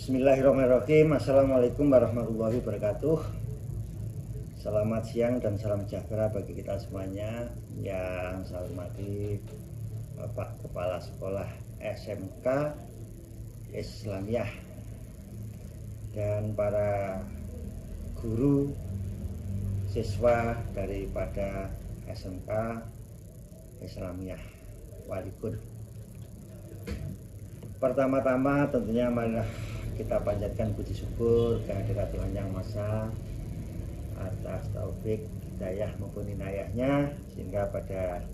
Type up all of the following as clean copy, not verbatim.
Bismillahirrahmanirrahim. Assalamualaikum warahmatullahi wabarakatuh. Selamat siang dan salam sejahtera bagi kita semuanya. Yang saya hormati Bapak Kepala Sekolah SMK Islamiyah dan para guru siswa daripada SMK Islamiyah Walikun. Pertama-tama tentunya marilah kita panjatkan puji syukur kehadirat Tuhan Yang Maha Esa atas taufik, hidayah maupun inayahnya, sehingga pada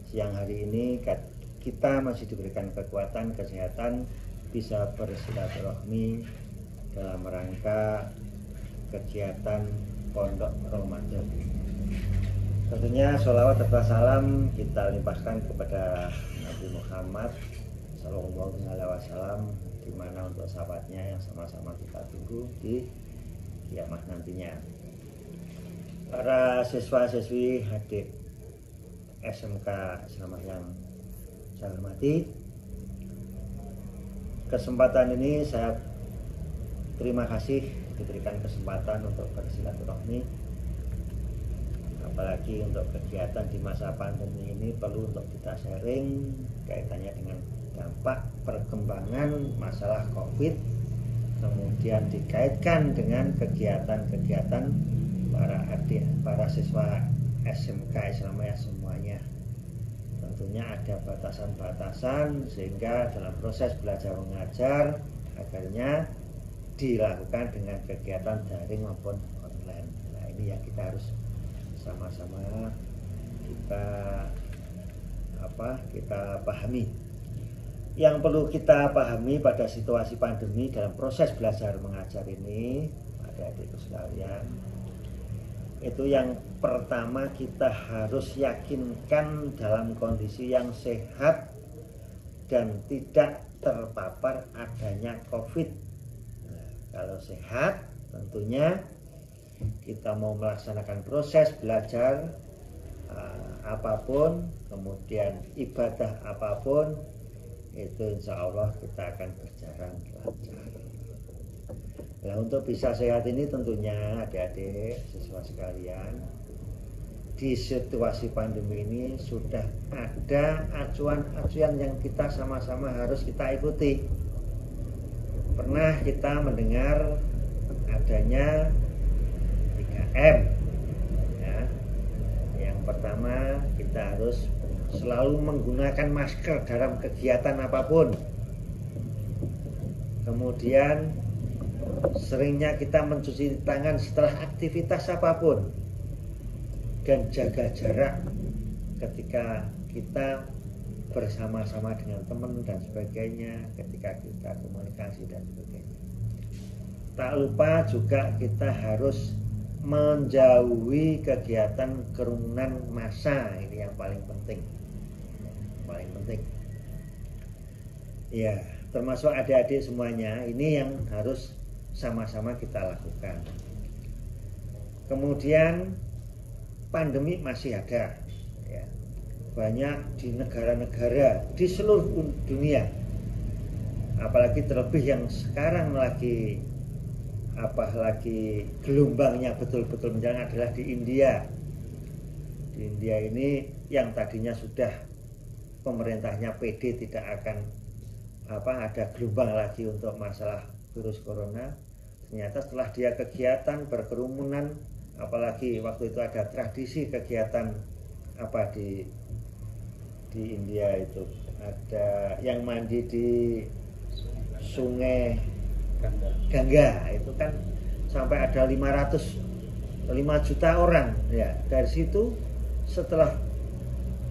siang hari ini kita masih diberikan kekuatan, kesehatan, bisa bersilaturahmi dalam rangka kegiatan Pondok Ramadan. Tentunya sholawat serta salam kita limpahkan kepada Nabi Muhammad Sallallahu Alaihi Wasallam, di mana untuk sahabatnya yang sama-sama kita tunggu di kiamat nantinya. Para siswa-siswi adik SMK Islamiyah yang saya hormati, kesempatan ini saya terima kasih diberikan kesempatan untuk bersilaturahmi, apalagi untuk kegiatan di masa pandemi ini perlu untuk kita sharing kaitannya dengan dampak perkembangan masalah COVID, kemudian dikaitkan dengan kegiatan-kegiatan para siswa SMK Islamiyah semuanya. Tentunya ada batasan-batasan sehingga dalam proses belajar mengajar akhirnya dilakukan dengan kegiatan daring maupun online. Nah, ini yang kita harus sama-sama kita pahami. Yang perlu kita pahami pada situasi pandemi dalam proses belajar mengajar ini, adik-adikku sekalian, itu yang pertama kita harus yakinkan dalam kondisi yang sehat dan tidak terpapar adanya COVID. Nah, kalau sehat tentunya kita mau melaksanakan proses belajar apapun, kemudian ibadah apapun, itu insya Allah kita akan berjalan lancar. Nah, untuk bisa sehat ini tentunya adik-adik siswa sekalian, di situasi pandemi ini sudah ada acuan-acuan yang kita sama-sama harus kita ikuti. Pernah kita mendengar adanya 3M ya. Yang pertama, kita harus selalu menggunakan masker dalam kegiatan apapun. Kemudian seringnya kita mencuci tangan setelah aktivitas apapun, dan jaga jarak ketika kita bersama-sama dengan teman dan sebagainya, ketika kita komunikasi dan sebagainya. Tak lupa juga kita harus menjauhi kegiatan kerumunan massa, ini yang paling penting. Ya, termasuk adik-adik semuanya, ini yang harus sama-sama kita lakukan. Kemudian pandemi masih ada ya, banyak di negara-negara di seluruh dunia, apalagi terlebih yang sekarang lagi gelombangnya betul-betul menjalan adalah di India. Di India ini yang tadinya sudah pemerintahnya PD tidak akan ada gelombang lagi untuk masalah virus corona, ternyata setelah dia kegiatan berkerumunan, apalagi waktu itu ada tradisi kegiatan di India itu ada yang mandi di sungai Gangga, itu kan sampai ada 5 juta orang ya. Dari situ setelah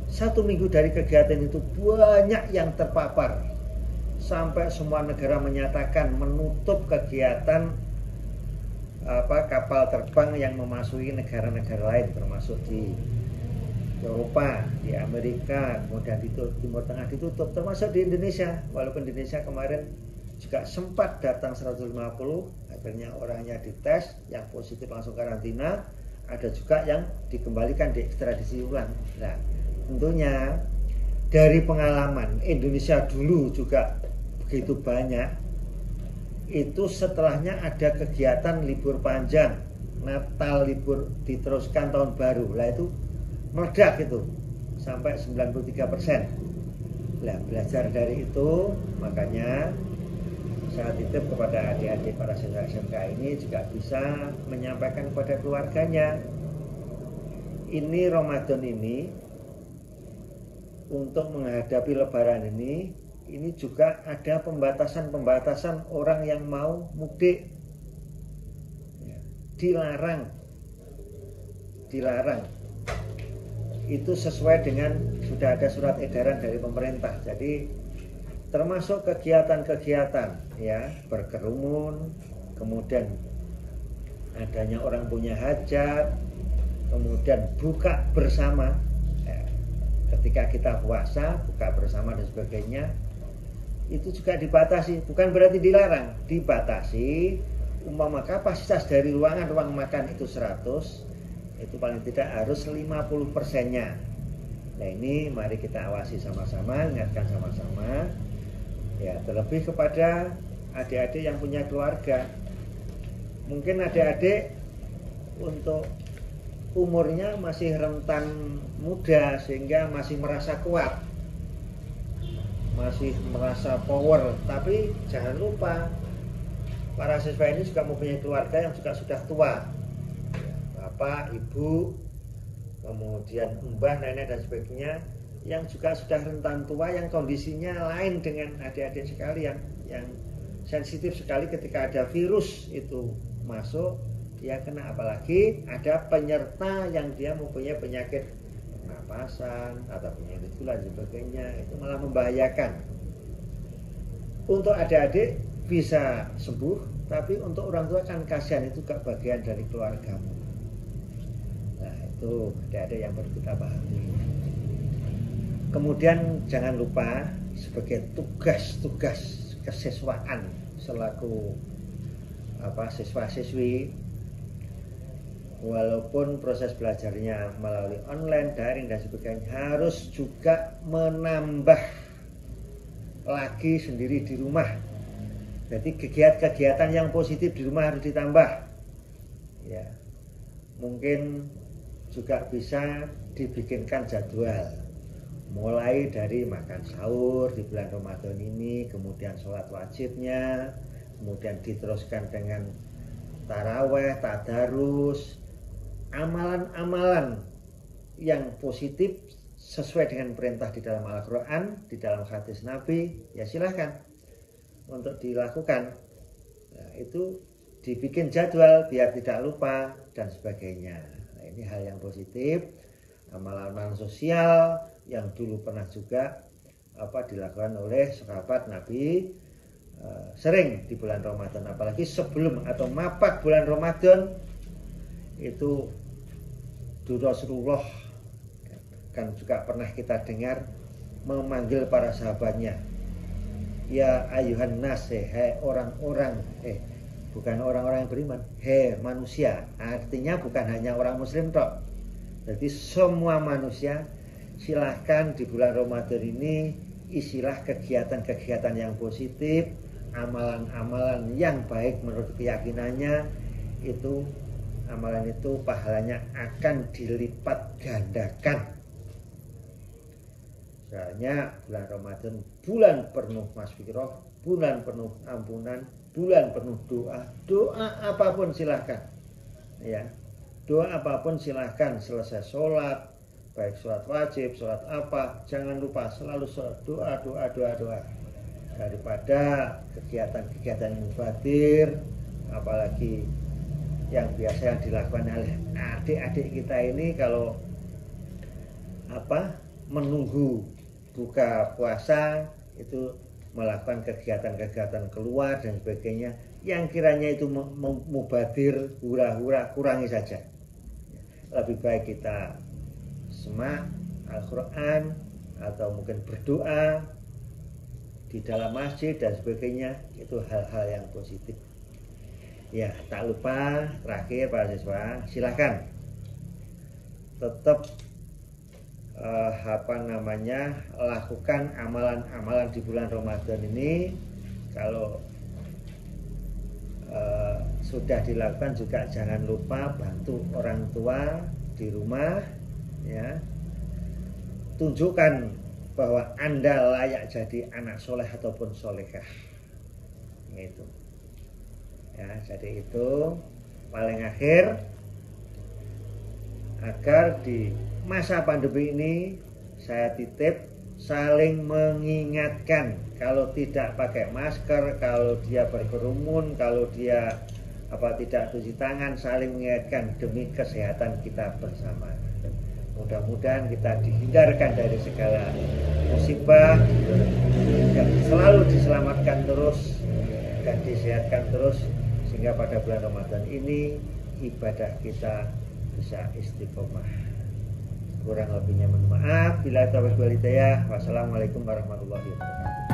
1 minggu dari kegiatan itu banyak yang terpapar, sampai semua negara menyatakan menutup kegiatan kapal terbang yang memasuki negara-negara lain, termasuk di Eropa, di Amerika, kemudian di Timur Tengah ditutup, termasuk di Indonesia. Walaupun di Indonesia kemarin juga sempat datang 150, akhirnya orangnya dites, yang positif langsung karantina, ada juga yang dikembalikan, diekstradisi ulang. Nah, tentunya dari pengalaman Indonesia dulu juga begitu banyak itu setelahnya ada kegiatan libur panjang, Natal, libur, diteruskan tahun baru. Lah itu meledak itu sampai 93%. Lah belajar dari itu, makanya saya titip kepada adik-adik para siswa SMK ini juga bisa menyampaikan kepada keluarganya, ini Ramadan ini untuk menghadapi Lebaran ini juga ada pembatasan-pembatasan orang yang mau mudik. Dilarang. Itu sesuai dengan sudah ada surat edaran dari pemerintah. Jadi termasuk kegiatan-kegiatan ya, berkerumun, kemudian adanya orang punya hajat, kemudian buka bersama. Ketika kita puasa, buka bersama dan sebagainya, itu juga dibatasi. Bukan berarti dilarang, dibatasi. Umpama kapasitas dari ruang makan itu 100, itu paling tidak harus 50%-nya. Nah ini mari kita awasi sama-sama, ingatkan sama-sama. Ya, terlebih kepada adik-adik yang punya keluarga. Mungkin adik-adik untuk umurnya masih rentan muda sehingga masih merasa kuat, masih merasa power. Tapi jangan lupa para siswa ini juga mempunyai keluarga yang juga sudah tua, bapak, ibu, kemudian mbah, nenek dan sebagainya, yang juga sudah rentan tua, yang kondisinya lain dengan adik-adik sekalian, yang sensitif sekali ketika ada virus itu masuk. Dia kena, apalagi ada penyerta yang dia mempunyai penyakit pernapasan atau penyakit gula dan sebagainya, itu malah membahayakan. Untuk adik-adik bisa sembuh, tapi untuk orang tua kan kasihan, itu gak bagian dari keluargamu. Nah itu adik-adik yang perlu kita pahami. Kemudian jangan lupa sebagai tugas-tugas kesiswaan selaku siswa-siswi, walaupun proses belajarnya melalui online, daring dan sebagainya, harus juga menambah lagi sendiri di rumah. Jadi kegiatan-kegiatan yang positif di rumah harus ditambah. Ya, mungkin juga bisa dibikinkan jadwal, mulai dari makan sahur di bulan Ramadan ini, kemudian sholat wajibnya, kemudian diteruskan dengan taraweh, tadarus, amalan-amalan yang positif sesuai dengan perintah di dalam Al-Quran, di dalam hadis Nabi, ya silahkan untuk dilakukan. Nah, itu dibikin jadwal biar tidak lupa dan sebagainya. Nah, ini hal yang positif, amalan-amalan sosial yang dulu pernah juga dilakukan oleh sahabat Nabi, sering di bulan Ramadan, apalagi sebelum atau mapak bulan Ramadan itu Rasulullah kan juga pernah kita dengar memanggil para sahabatnya, ya ayuhan nas, hai orang-orang, bukan orang-orang yang beriman, hai manusia. Artinya bukan hanya orang muslim tok, jadi semua manusia silahkan di bulan Ramadan ini isilah kegiatan-kegiatan yang positif, amalan-amalan yang baik menurut keyakinannya. Itu amalan itu pahalanya akan dilipat gandakan. Soalnya bulan Ramadan bulan penuh masfirah, bulan penuh ampunan, bulan penuh doa. Doa apapun silahkan, ya, doa apapun silahkan. Selesai sholat, baik sholat wajib, sholat apa, jangan lupa selalu sholat, doa. Daripada kegiatan-kegiatan yang mubadir, apalagi yang biasa yang dilakukan oleh adik-adik kita ini, kalau menunggu buka puasa itu melakukan kegiatan-kegiatan keluar dan sebagainya, yang kiranya itu mubadir, hura-hura, kurangi saja. Lebih baik kita semak Al-Quran atau mungkin berdoa di dalam masjid dan sebagainya. Itu hal-hal yang positif. Ya, tak lupa terakhir para siswa, silahkan tetap lakukan amalan-amalan di bulan Ramadan ini. Kalau sudah dilakukan juga jangan lupa bantu orang tua di rumah ya. Tunjukkan bahwa Anda layak jadi anak soleh ataupun solehah. Itu. Ya, jadi itu paling akhir agar di masa pandemi ini saya titip saling mengingatkan, kalau tidak pakai masker, kalau dia berkerumun, kalau dia tidak cuci tangan, saling mengingatkan demi kesehatan kita bersama. Mudah-mudahan kita dihindarkan dari segala musibah dan selalu diselamatkan terus dan disehatkan terus, sehingga pada bulan Ramadan ini ibadah kita bisa istiqomah. Kurang lebihnya mohon maaf. Bila taufiq wal hidayah. Wassalamualaikum warahmatullahi wabarakatuh.